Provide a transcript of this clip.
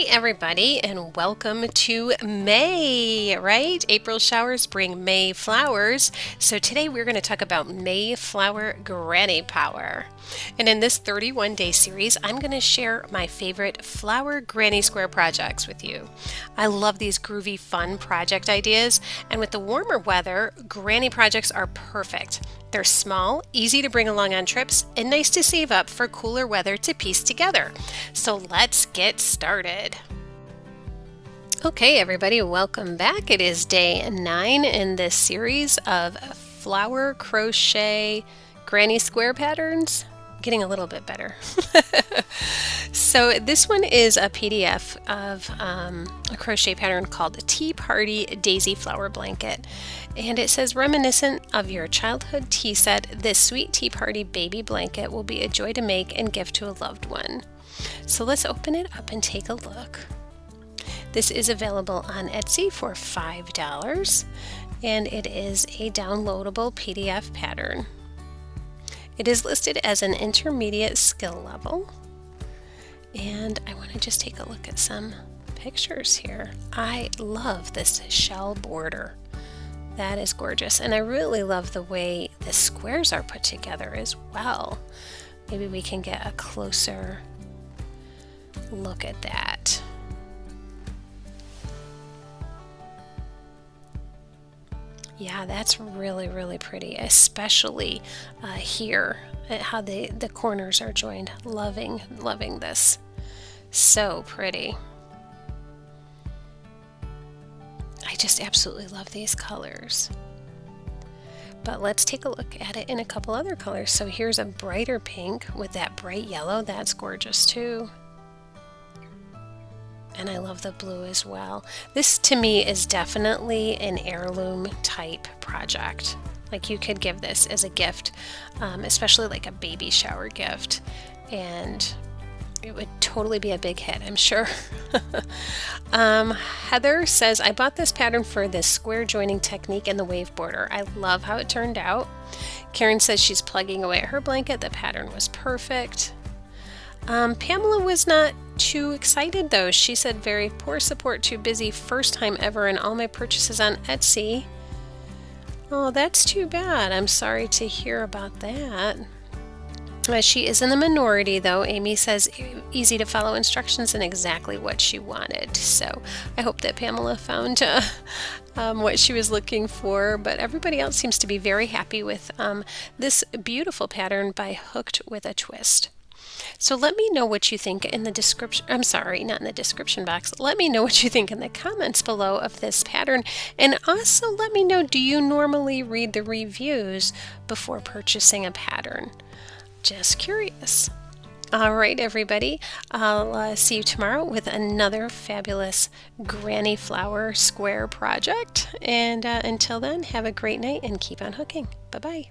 Hi everybody and welcome to May, right? April showers bring May flowers. So today we're going to talk about Mayflower Granny Power. And in this 31-day series, I'm going to share my favorite flower granny square projects with you. I love these groovy, fun project ideas, and with the warmer weather, granny projects are perfect. They're small, easy to bring along on trips, and nice to save up for cooler weather to piece together. So let's get started. Okay, everybody, welcome back. It is day 9 in this series of flower crochet granny square patterns. Getting a little bit better. So this one is a PDF of a crochet pattern called Tea Party Daisy Flower Blanket. And it says, reminiscent of your childhood tea set, this sweet tea party baby blanket will be a joy to make and gift to a loved one. So let's open it up and take a look. This is available on Etsy for $5, and it is a downloadable PDF pattern. It is listed as an intermediate skill level, and I want to just take a look at some pictures here. I love this shell border. That is gorgeous, and I really love the way the squares are put together as well. Maybe we can get a closer look at that. Yeah, that's really, really pretty, especially here, how the corners are joined. Loving this. So pretty. I just absolutely love these colors. But let's take a look at it in a couple other colors. So here's a brighter pink with that bright yellow. That's gorgeous too. And I love the blue as well. This to me is definitely an heirloom type project. Like you could give this as a gift, especially like a baby shower gift, and it would totally be a big hit, I'm sure. Heather says, I bought this pattern for this square joining technique and the wave border. I love how it turned out. Karen says she's plugging away at her blanket. The pattern was perfect. Pamela was not too excited though. She said, very poor support, too busy, first time ever in all my purchases on Etsy. Oh, that's too bad. I'm sorry to hear about that. She is in the minority though. Amy says easy to follow instructions and exactly what she wanted. So I hope that Pamela found what she was looking for, but everybody else seems to be very happy with this beautiful pattern by Hooked with a Twist. So let me know what you think in the description, I'm sorry, not in the description box. Let me know what you think in the comments below of this pattern. And also let me know, do you normally read the reviews before purchasing a pattern? Just curious. All right, everybody. I'll see you tomorrow with another fabulous granny flower square project. And until then, have a great night and keep on hooking. Bye-bye.